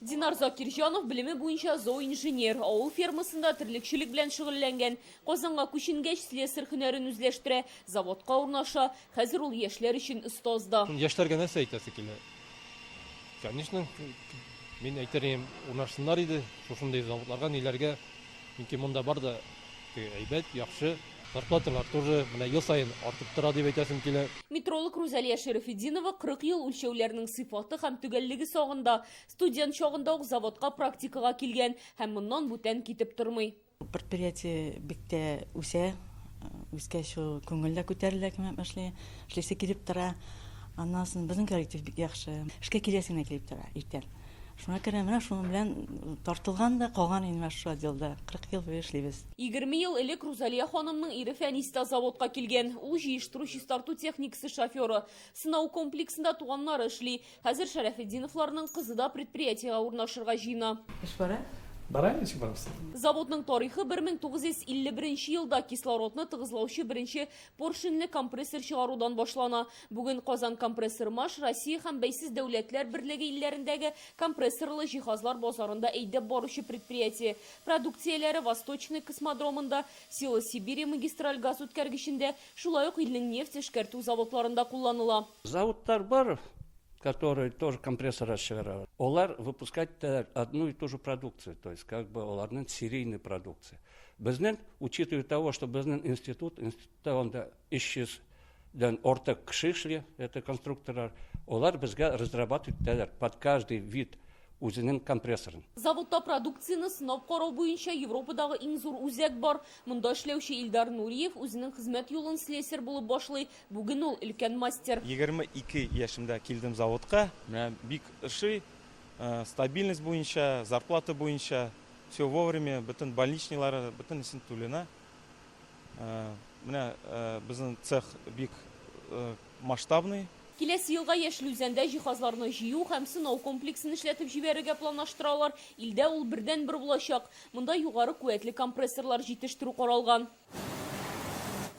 Динар Закиржанов билими буенча зооинженер, авыл фермасында тирлекчилик белән шөгыльләнгән. Казанга күченгәч слесарь һөнәрен үзләштерә, заводка урнаша, хәзер ул яшьләр өчен остазда. Яшьләргә нәрсә әйтәсе килә? Конечно, мин әйтерем, урнашсыннар иде, шушындай заводларга, ниләргә. Минки монда бар да, әйбәт, яхшы. Зарплаталар тоже ел сайын артып тора дип әйтәсем килә. Метролог Рузалия Шәрәфетдинова 40 ел үлчәүләрнең сыйфаты һәм төгәллеге сагында. Студент чагында ук заводка практикага килгән һәм моннан бүтән китеп тормый. Предприятие бик үсә, үскәч күңелдә күтәрелә кемә эшләсе килеп тора. Аннан соң безнең коллектив бик яхшы. Эшкә киләсенә килеп тора иртән. Шуңа күрә менә шуның белән тартылган да калган инде шу отделда 40 ел буе эшлибез. 20 ел элек Рузалия ханымның ире Фәниста заводка килгән. Ул җыештыру чистарту техникасы шоферы. Сынау комплексында туганнары эшли. Хәзер Шәрәфетдиновларның кызы да предприятиегә урнашырга җыена. Эш бара? Барайничек барабыз. Заводның тарихы 1951 елда кислородны тыгызлаучы беренче поршенле компрессор чыгарудан башлана. Бүген Казан компрессор-маш Россия һәм бәйсез дәүләтләр берлеге илләрендәге компрессорлы җиһазлар базарында әйдәп баручы предприятие. Продукцияләре Восточный космодромында, Сила Сибири магистраль газ үткәргечендә, шулай ук илнең нефть эшкәртү заводларында кулланыла. Заводтар бар, которые тоже компрессоры шығарады. Олар выпускать одну и ту же продукцию, то есть как бы оларның серийной продукции. Біздің, учитывая того, что біздің институтта онда 300-ден ортақ кіші эшле, это конструкторлар, олар бізге разрабатывать под каждый вид үзенең компрессорын. Заводта продукцияны сынап карау буенча Европадагы иң зур үзәк бар. Монда эшләүче Илдар Нуриев үзенең хезмәт юлын слесарь булып башлый. Бүген ул өлкән мастер. 22 яшымда килдем заводка. Менә бик ошый, стабильность буенча, зарплата буенча, все вовремя, бөтен больничныйлары, бөтен исен түлена. Менә безнең цех бик масштабный. Киләсе елга Яшел Үзәндә җиһазларны җыю һәм сынау комплексын эшләтеп җибәрергә планлаштыралар. Илдә ул бердән-бер булачак. Монда югары куәтле компрессорлар җитештерү каралган.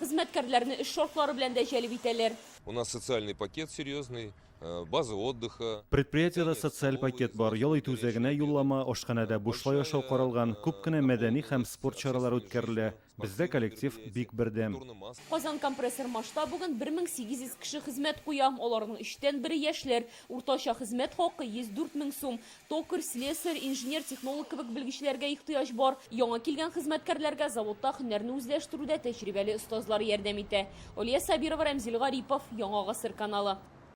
Хезмәткәрләрне эш шартлары белән дә җәлеп итәләр. У нас социальный пакет серьезный, база отдыха. Предприятиедә социаль пакет бар. Ял итү үзәгенә юллама, ашханәдә бушлай ашау каралган, күп кенә мәдәни һәм спорт чаралары үткәрелә. Бездә коллектив бик бердәм. Казан компрессор-машта бүген 1800 кеше хезмәт куя. Аларның 3тән бире яшьләр. Уртача хезмәт хакы 104 мең сум. Токарь, слесарь, инженер-технолог кебек белгечләргә ихтыяҗ бар. Яңа килгән хезмәткәрләргә заводта һөнәрне үзләштерүдә тәҗрибәле остазлар ярдәм итә. Олия Сабирова, Рамзил Гарипов, Яңа гасыр каналы.